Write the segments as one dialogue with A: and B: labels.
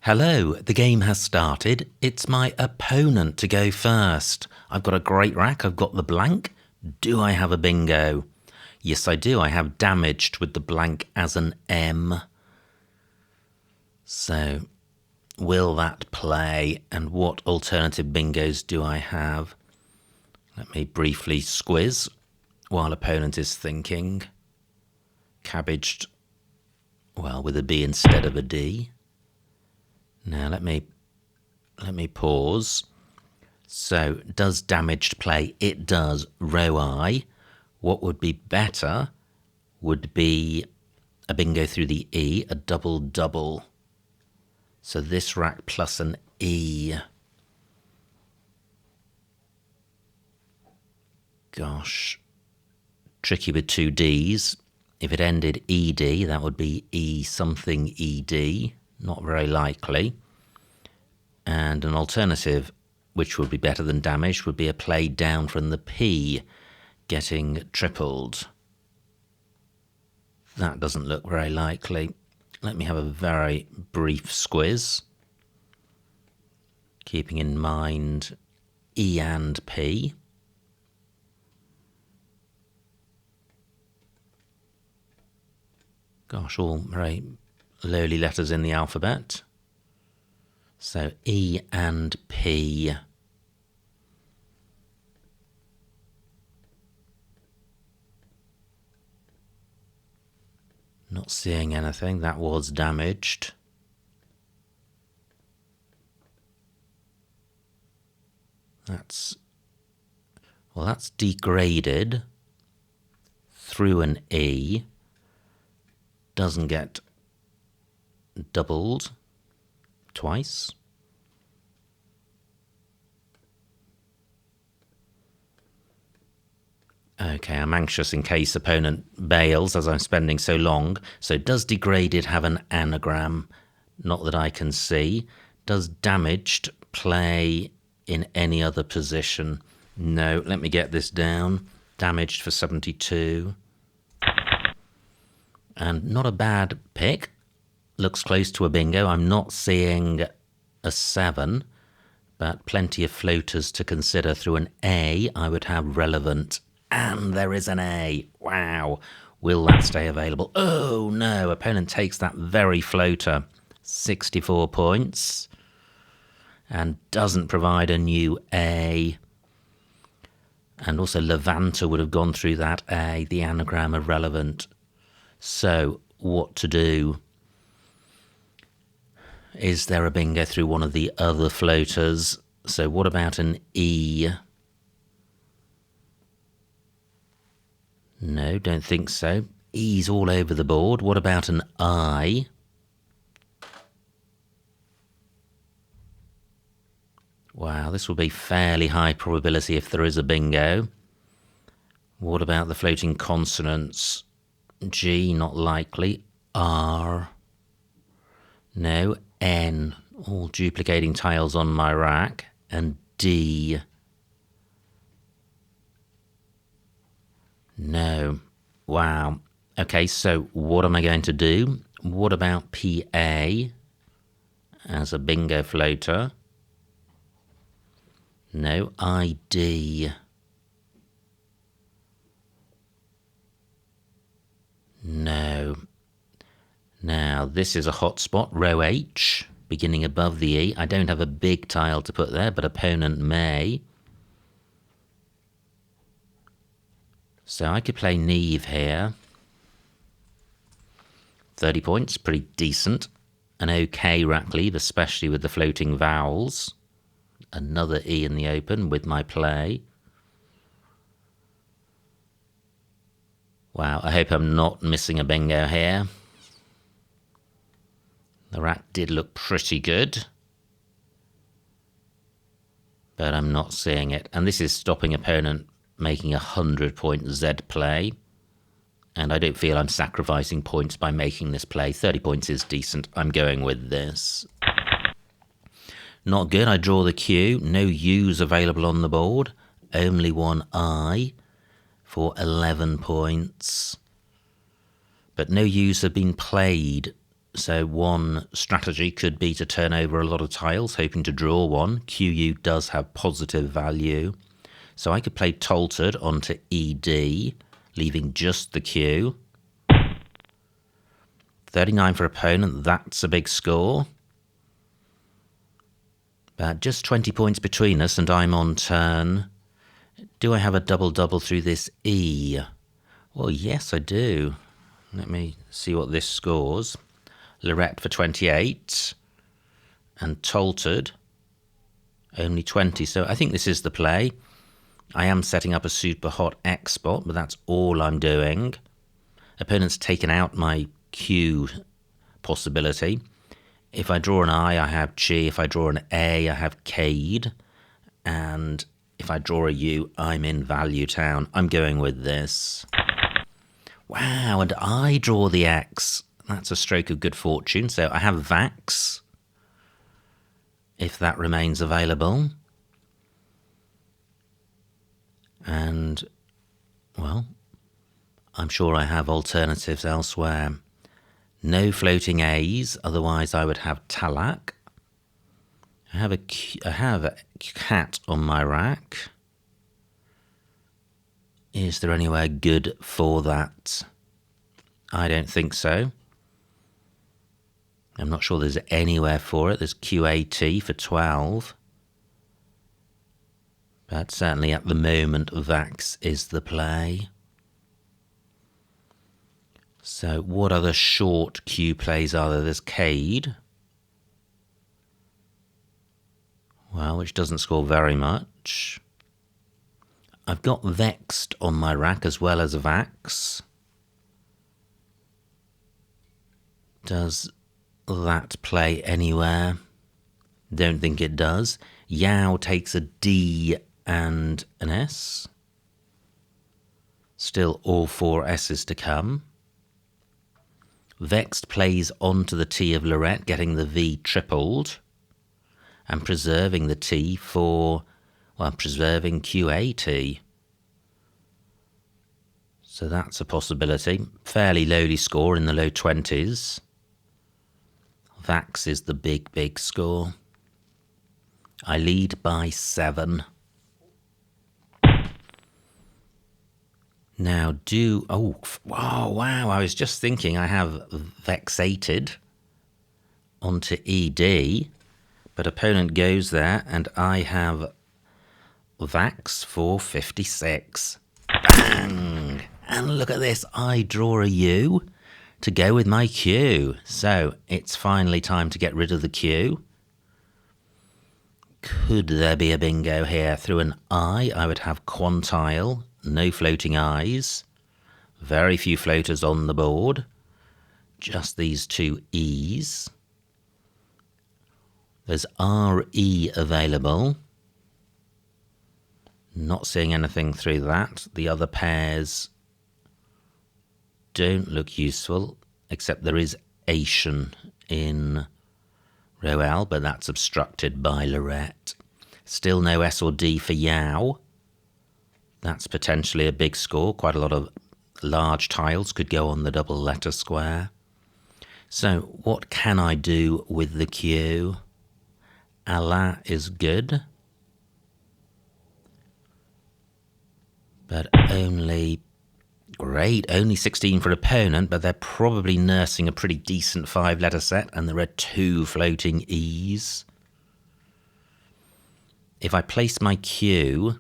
A: Hello, the game has started. It's my opponent to go first. I've got a great rack, I've got the blank. Do I have a bingo? Yes, I do. I have damaged with the blank as an M. So, will that play? And what alternative bingos do I have? Let me briefly squiz while opponent is thinking. Cabbaged, well, with a B instead of a D. Now let me pause. So, does damaged play? It does. Row I. What would be better would be a bingo through the E, a double-double. So this rack plus an E. Gosh. Tricky with two Ds. If it ended ED, that would be E something ED. Not very likely. And an alternative, which would be better than damaged, would be a play down from the P, getting tripled. That doesn't look very likely. Let me have a very brief squiz, keeping in mind E and P. Gosh, all very lowly letters in the alphabet. So E and P. Not seeing anything. That was damaged. That's degraded through an E. Doesn't get doubled twice. Okay, I'm anxious in case opponent bails as I'm spending so long. So does degraded have an anagram? Not that I can see. Does damaged play in any other position? No, let me get this down. Damaged for 72. And not a bad pick. Looks close to a bingo. I'm not seeing a 7, but plenty of floaters to consider. Through an A, I would have relevant. And there is an A. Wow. Will that stay available? Oh, no. Opponent takes that very floater. 64 points. And doesn't provide a new A. And also Levanta would have gone through that A, the anagram of relevant. So, what to do? Is there a bingo through one of the other floaters? So, what about an E? No, don't think so. E's all over the board. What about an I? Wow, this will be fairly high probability if there is a bingo. What about the floating consonants? G, not likely. R. No. N. All duplicating tiles on my rack. And D. No. Wow. Okay, so what am I going to do? What about PA as a bingo floater? No. ID. No. Now, this is a hot spot, row H, beginning above the E. I don't have a big tile to put there, but opponent may. So I could play Neve here. 30 points, pretty decent. An okay rack leave, especially with the floating vowels. Another E in the open with my play. Wow, I hope I'm not missing a bingo here. The rack did look pretty good, but I'm not seeing it. And this is stopping opponent making a 100-point Z play. And I don't feel I'm sacrificing points by making this play. 30 points is decent. I'm going with this. Not good. I draw the Q. No U's available on the board. Only one I for 11 points. But no U's have been played. So one strategy could be to turn over a lot of tiles, hoping to draw one. QU does have positive value. So I could play Toltered onto ED, leaving just the Q. 39 for opponent, that's a big score. But just 20 points between us and I'm on turn. Do I have a double-double through this E? Well, yes, I do. Let me see what this scores. Lorette for 28 and Toltered only 20. So I think this is the play. I am setting up a super hot X spot, but that's all I'm doing. Opponent's taken out my Q possibility. If I draw an I have Chi. If I draw an A, I have Cade. And if I draw a U, I'm in Value Town. I'm going with this. Wow, and I draw the X. That's a stroke of good fortune. So I have Vax, if that remains available. And, well, I'm sure I have alternatives elsewhere. No floating A's, otherwise I would have Talak. I have a cat on my rack. Is there anywhere good for that? I don't think so. I'm not sure there's anywhere for it. There's QAT for 12. But certainly at the moment, Vax is the play. So what other short Q plays are there? There's Cade. Well, which doesn't score very much. I've got Vexed on my rack as well as Vax. Does that play anywhere? Don't think it does. Yao takes a D and an S. Still all 4 S's to come. Vexed plays onto the T of Lorette, getting the V tripled and preserving the T for, well, preserving QAT. So that's a possibility. Fairly lowly score in the low 20s. Vax is the big, big score. I lead by 7. Now wow, I was just thinking I have Vexated onto ED, but opponent goes there and I have Vax for 56. Bang! And look at this, I draw a U to go with my Q. So it's finally time to get rid of the Q. Could there be a bingo here? Through an I would have Quantile, no floating I's, very few floaters on the board, just these 2 E's. There's RE available. Not seeing anything through that. The other pairs don't look useful, except there is Asian in row L, but that's obstructed by Lorette. Still no S or D for Yao. That's potentially a big score. Quite a lot of large tiles could go on the double letter square. So what can I do with the Q? Allah is good. But only 16 for opponent, but they're probably nursing a pretty decent 5-letter set, and there are 2 floating E's. If I place my Q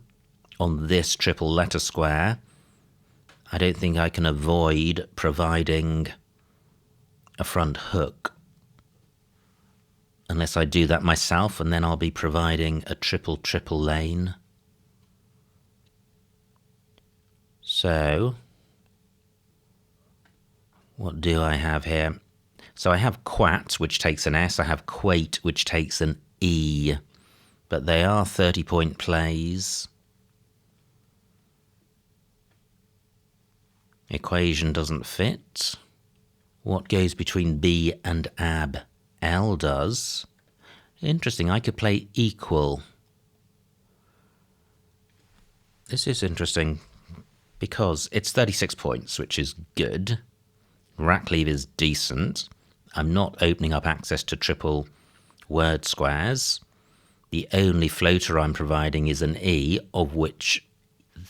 A: on this triple letter square, I don't think I can avoid providing a front hook. Unless I do that myself, and then I'll be providing a triple lane. So what do I have here? So I have Quat, which takes an S. I have Quate, which takes an E. But they are 30-point plays. Equation doesn't fit. What goes between B and AB? L does. Interesting, I could play equal. This is interesting because it's 36 points, which is good. Rack leave is decent. I'm not opening up access to triple word squares. The only floater I'm providing is an E, of which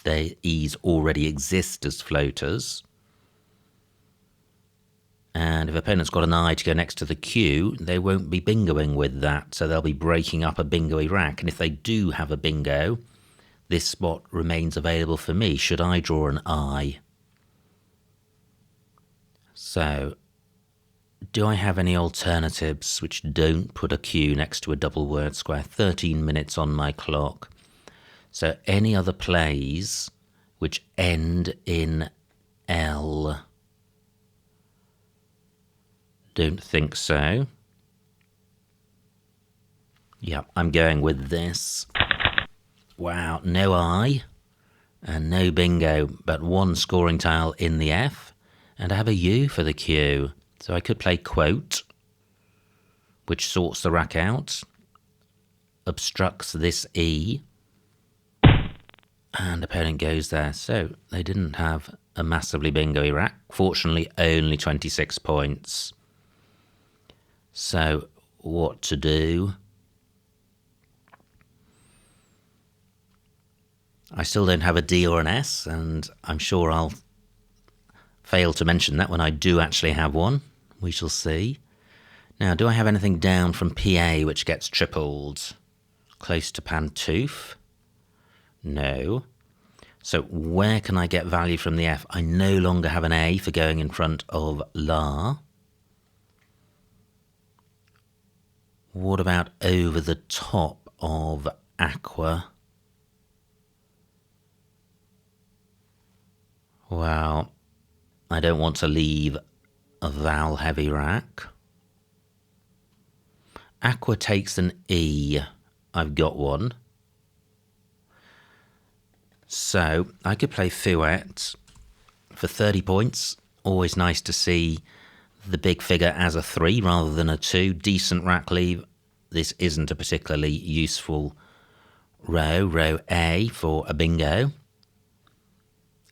A: the E's already exist as floaters. And if opponent's got an I to go next to the Q, they won't be bingoing with that, so they'll be breaking up a bingo-y rack. And if they do have a bingo, this spot remains available for me should I draw an I. So, do I have any alternatives which don't put a Q next to a double word square? 13 minutes on my clock. So any other plays which end in L? Don't think so. Yep, I'm going with this. Wow, no I and no bingo, but one scoring tile in the F, and I have a U for the Q. So I could play quote, which sorts the rack out, obstructs this E, and opponent goes there. So they didn't have a massively bingo-y rack. Fortunately, only 26 points. So what to do? I still don't have a D or an S, and I'm sure I'll fail to mention that when I do actually have one. We shall see. Now, do I have anything down from PA which gets tripled? Close to Pantouf? No. So where can I get value from the F? I no longer have an A for going in front of La. What about over the top of Aqua? Well, I don't want to leave a vowel-heavy rack. Aqua takes an E. I've got one. So I could play Fouette for 30 points. Always nice to see the big figure as a 3 rather than a 2. Decent rack leave. This isn't a particularly useful row. Row A for a bingo.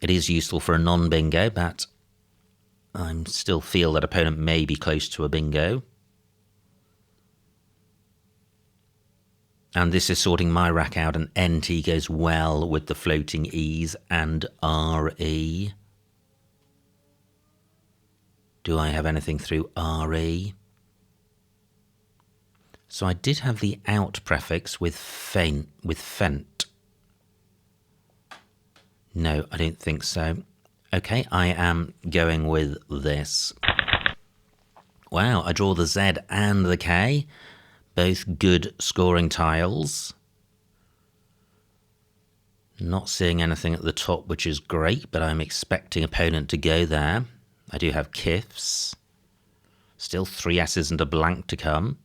A: It is useful for a non-bingo, but I still feel that opponent may be close to a bingo. And this is sorting my rack out, and NT goes well with the floating E's and RE. Do I have anything through RE? So I did have the out prefix with fent. No, I don't think so. Okay, I am going with this. Wow, I draw the Z and the K. Both good scoring tiles. Not seeing anything at the top, which is great, but I'm expecting opponent to go there. I do have Kifs. Still 3 S's and a blank to come.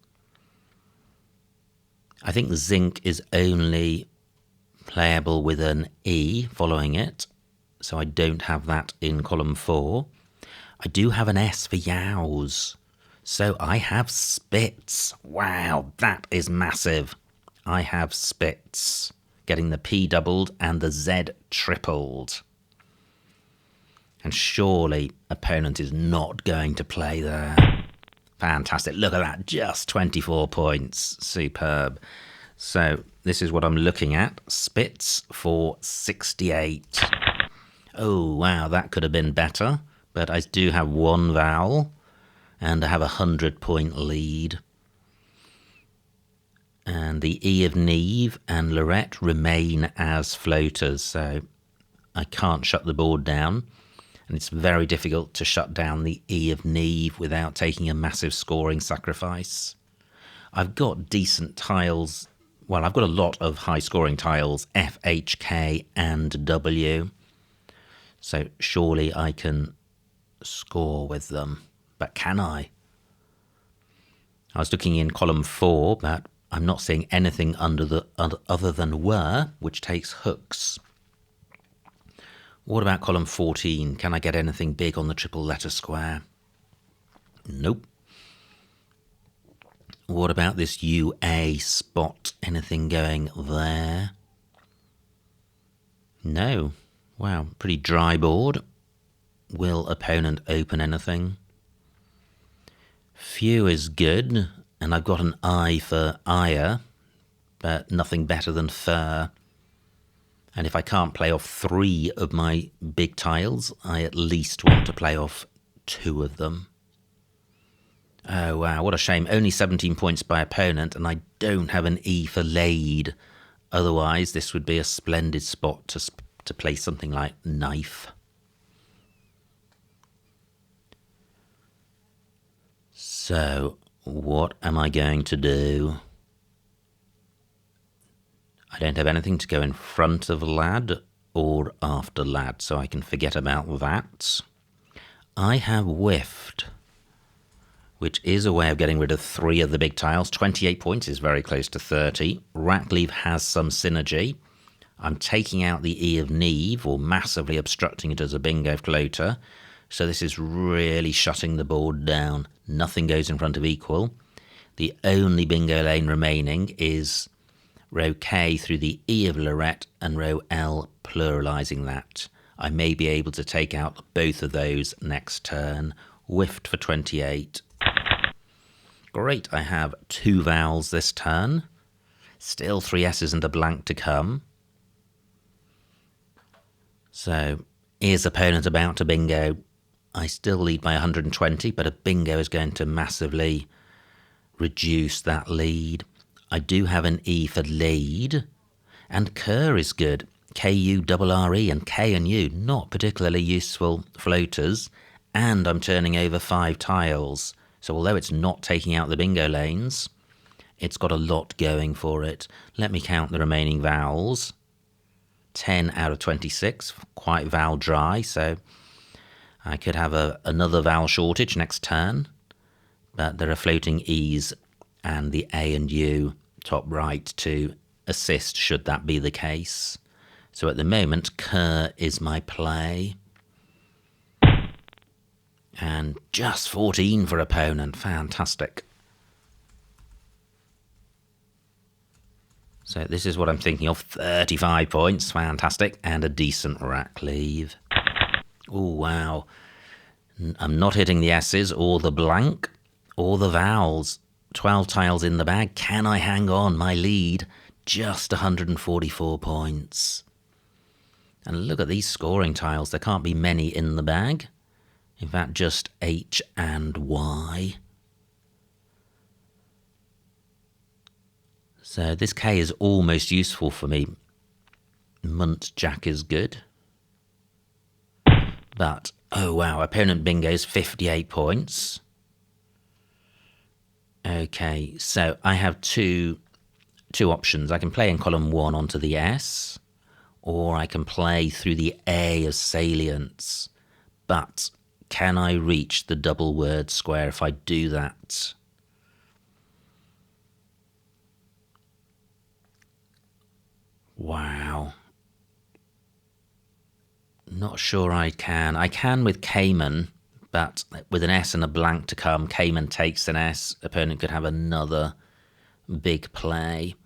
A: I think Zinc is only playable with an E following it, so I don't have that in column 4. I do have an S for Yows, so I have Spitz. Wow, that is massive. I have Spitz, getting the P doubled and the Z tripled. And surely opponent is not going to play there. Fantastic, look at that, just 24 points, superb. So this is what I'm looking at. Spitz for 68. Oh, wow, that could have been better. But I do have one vowel, and I have a 100-point lead. And the E of Neve and Lorette remain as floaters, so I can't shut the board down. And it's very difficult to shut down the E of Neve without taking a massive scoring sacrifice. I've got decent tiles. Well, I've got a lot of high-scoring tiles, F, H, K, and W. So surely I can score with them. But can I? I was looking in column 4, but I'm not seeing anything other than were, which takes hooks. What about column 14? Can I get anything big on the triple letter square? Nope. What about this UA spot? Anything going there? No. Wow, pretty dry board. Will opponent open anything? Few is good, and I've got an I for ire, but nothing better than fur. And if I can't play off 3 of my big tiles, I at least want to play off 2 of them. Oh wow, what a shame. Only 17 points by opponent, and I don't have an E for laid. Otherwise, this would be a splendid spot to play something like knife. So, what am I going to do? I don't have anything to go in front of lad or after lad, so I can forget about that. I have whiffed, which is a way of getting rid of 3 of the big tiles. 28 points is very close to 30. Rackleave has some synergy. I'm taking out the E of Neve, or massively obstructing it as a bingo floater. So this is really shutting the board down. Nothing goes in front of equal. The only bingo lane remaining is row K through the E of Lorette and row L, pluralising that. I may be able to take out both of those next turn. Whiffed for 28. Great, I have 2 vowels this turn. Still 3 S's and a blank to come. So, is opponent about to bingo? I still lead by 120, but a bingo is going to massively reduce that lead. I do have an E for lead, and cur is good. K-U-R-R-E, and K and U, not particularly useful floaters, and I'm turning over 5 tiles. So although it's not taking out the bingo lanes, it's got a lot going for it. Let me count the remaining vowels. 10 out of 26, quite vowel dry, so I could have another vowel shortage next turn, but there are floating E's and the A and U top right to assist should that be the case. So at the moment, cur is my play. And just 14 for opponent, fantastic. So this is what I'm thinking of, 35 points, fantastic, and a decent Rackleave. Oh, wow. I'm not hitting the S's or the blank or the vowels. 12 tiles in the bag. Can I hang on? My lead, just 144 points. And look at these scoring tiles. There can't be many in the bag. In fact, just H and Y. So this K is almost useful for me. Munt Jack is good. But, oh wow, opponent bingo's 58 points. Okay, so I have two options. I can play in column 1 onto the S, or I can play through the A of salience. But can I reach the double word square if I do that? Wow. Not sure I can. I can with Cayman, but with an S and a blank to come, Cayman takes an S. Opponent could have another big play.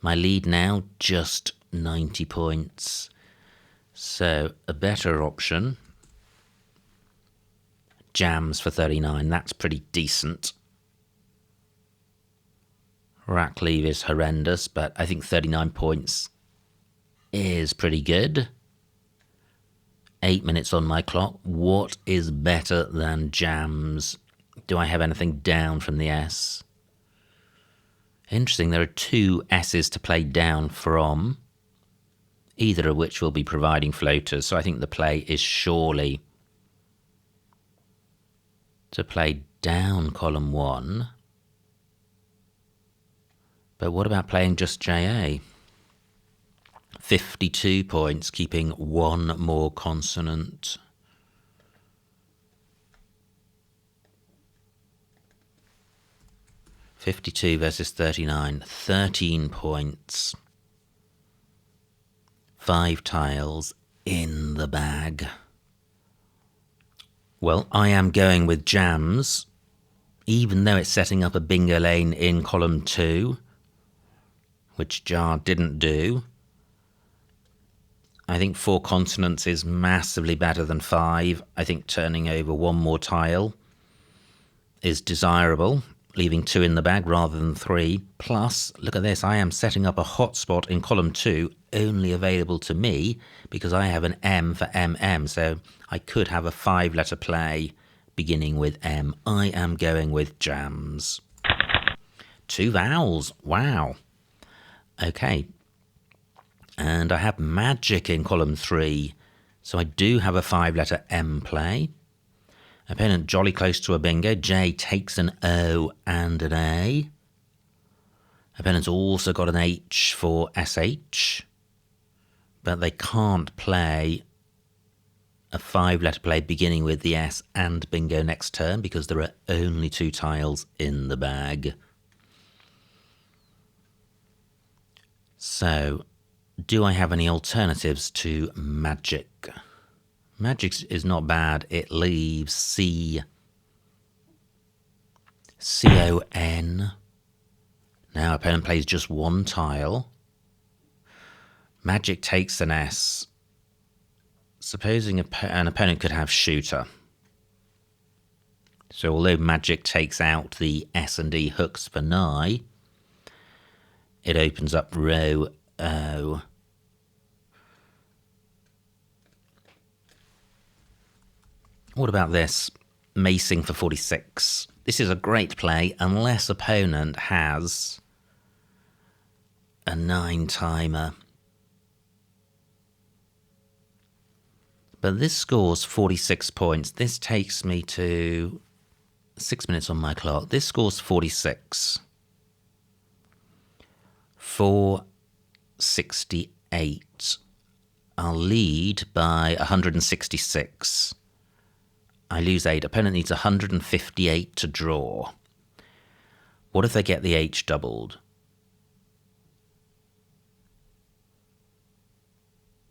A: My lead now, just 90 points. So a better option. Jams for 39, that's pretty decent. Rackleave is horrendous, but I think 39 points is pretty good. 8 minutes on my clock. What is better than jams? Do I have anything down from the S? Interesting, there are 2 S's to play down from, either of which will be providing floaters, so I think the play is surely to play down column 1. But what about playing just JA? 52 points, keeping 1 more consonant. $52 versus 39, 13 points. 5 tiles in the bag. Well, I am going with jams, even though it's setting up a bingo lane in column 2, which jar didn't do. I think 4 consonants is massively better than 5. I think turning over 1 more tile is desirable, leaving 2 in the bag rather than 3. Plus, look at this, I am setting up a hotspot in column 2, only available to me because I have an M for MM, so I could have a 5-letter play beginning with M. I am going with jams. 2 vowels, wow. Okay, and I have magic in column 3, so I do have a 5-letter M play. Opponent jolly close to a bingo. J takes an O and an A. Opponent's also got an H for SH, but they can't play a 5-letter play beginning with the S and bingo next turn because there are only 2 tiles in the bag. So, do I have any alternatives to magic? Magic is not bad. It leaves C, C-O-N. Now opponent plays just 1 tile. Magic takes an S. Supposing an opponent could have shooter. So although magic takes out the S and D hooks for Nye, it opens up row O. What about this? Macing for 46. This is a great play unless opponent has a 9 timer. But this scores 46 points. This takes me to 6 minutes on my clock. This scores 46. 468. I'll lead by 166. I lose 8. Opponent needs 158 to draw. What if they get the H doubled?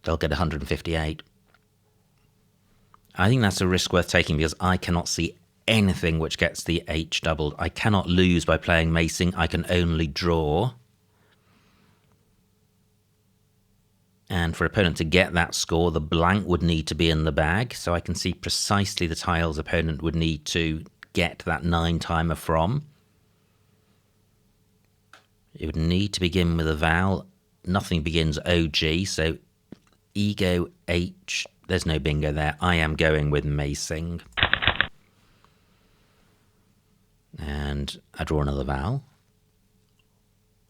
A: They'll get 158. I think that's a risk worth taking because I cannot see anything which gets the H doubled. I cannot lose by playing macing. I can only draw. And for opponent to get that score, the blank would need to be in the bag. So I can see precisely the tiles opponent would need to get that 9 timer from. It would need to begin with a vowel. Nothing begins OG, so ego H. There's no bingo there. I am going with macing. And I draw another vowel.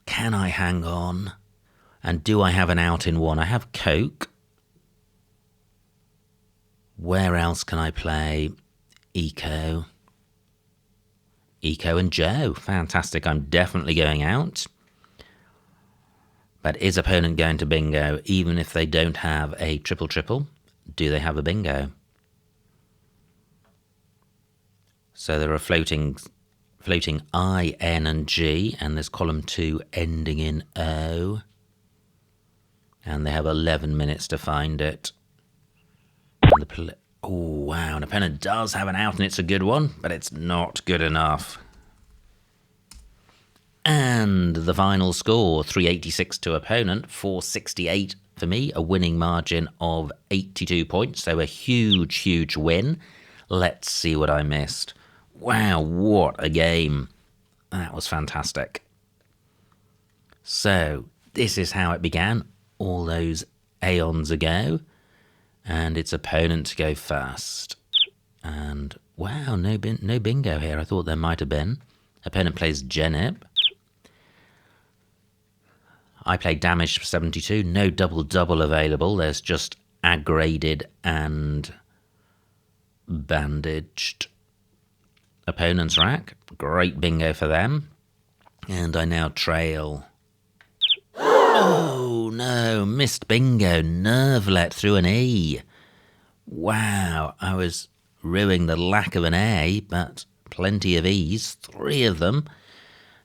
A: Can I hang on? And do I have an out in 1? I have Coke. Where else can I play? Eco. Eco and Joe. Fantastic. I'm definitely going out. But is opponent going to bingo? Even if they don't have a triple-triple, do they have a bingo? So there are floating I, N and G, and there's column 2 ending in O. And they have 11 minutes to find it. And oh, wow. An opponent does have an out, and it's a good one, but it's not good enough. And the final score, 386 to opponent, 468 for me, a winning margin of 82 points. So a huge, huge win. Let's see what I missed. Wow, what a game. That was fantastic. So this is how it began all those aeons ago, and its opponent to go first. And wow, no bingo here. I thought there might have been. Opponent plays Genip. I play damage for 72. No double-double available. There's just aggraded and bandaged. Opponent's rack. Great bingo for them. And I now trail. Oh, no. Missed bingo. Nervelet through an E. Wow. I was ruining the lack of an A, but plenty of E's. 3 of them.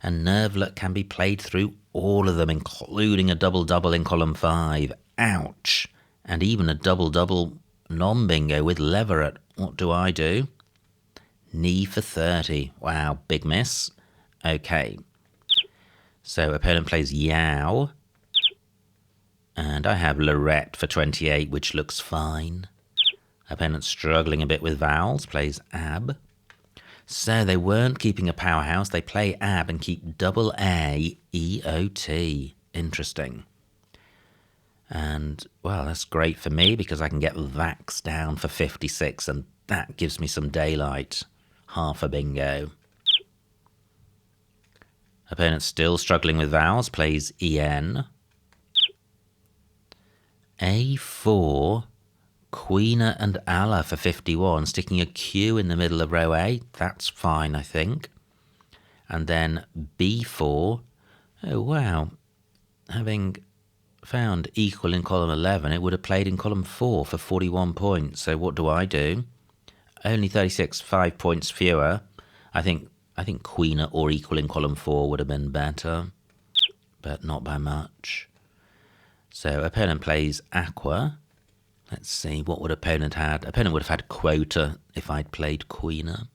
A: And Nervelet can be played through all of them, including a double-double in column 5. Ouch. And even a double-double non-bingo with Leveret. What do I do? Knee for 30. Wow, big miss. Okay. So opponent plays Yao. And I have Lorette for 28, which looks fine. Opponent struggling a bit with vowels, plays Ab. So they weren't keeping a powerhouse. They play AB and keep double A, EOT. Interesting. And, well, that's great for me because I can get Vax down for 56, and that gives me some daylight. Half a bingo. Opponent still struggling with vowels, plays EN. A4, Queener and Allah for 51, sticking a Q in the middle of row A. That's fine, I think. And then B4. Oh, wow. Having found equal in column 11, it would have played in column 4 for 41 points. So what do? Only 36, 5 points fewer. I think Queener or equal in column 4 would have been better, but not by much. So opponent plays Aqua. Let's see, what would opponent had? Opponent would have had Quota if I'd played Queener.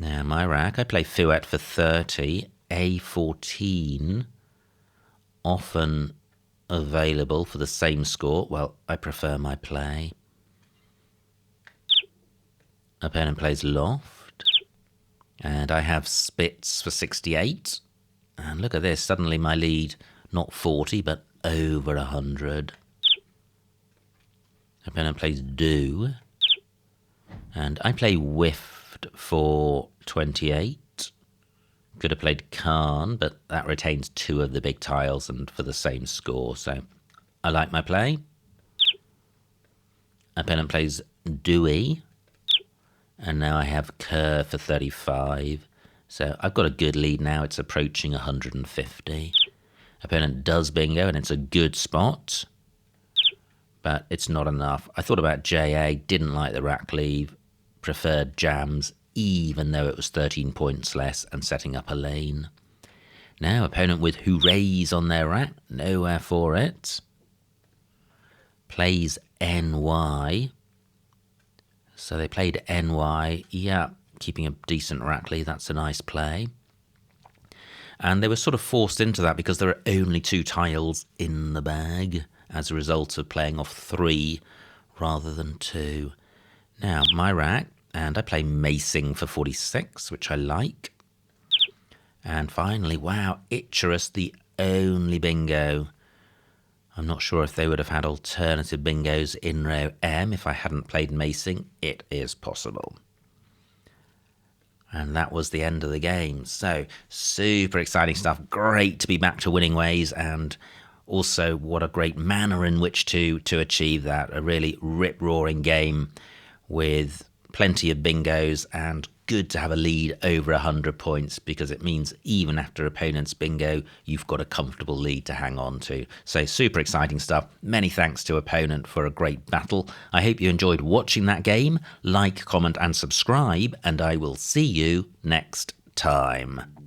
A: Now my rack, I play Fouette for 30, A14, often available for the same score. Well, I prefer my play. Opponent plays Loft, and I have Spitz for 68. And look at this, suddenly my lead, not 40, but over 100. Opponent plays Do, and I play Whiffed for 28. Could have played Khan, but that retains 2 of the big tiles and for the same score, so I like my play. Opponent plays Dewey, and now I have Kerr for 35. So I've got a good lead now. It's approaching 150. Opponent does bingo, and it's a good spot, but it's not enough. I thought about JA, didn't like the rack leave, preferred jams, even though it was 13 points less, and setting up a lane. Now opponent with hoorays on their rack, nowhere for it. Plays NY. So they played NY, yeah, keeping a decent rack lead, that's a nice play. And they were sort of forced into that because there are only 2 tiles in the bag as a result of playing off 3 rather than 2. Now, my rack, and I play Macing for 46, which I like. And finally, wow, Icarus, the only bingo. I'm not sure if they would have had alternative bingos in row M if I hadn't played Macing. It is possible. And that was the end of the game. So, super exciting stuff. Great to be back to winning ways, and also what a great manner in which to achieve that. A really rip-roaring game with plenty of bingos, and good to have a lead over 100 points because it means even after opponent's bingo, you've got a comfortable lead to hang on to. So super exciting stuff. Many thanks to opponent for a great battle. I hope you enjoyed watching that game. Like, comment and subscribe, and I will see you next time.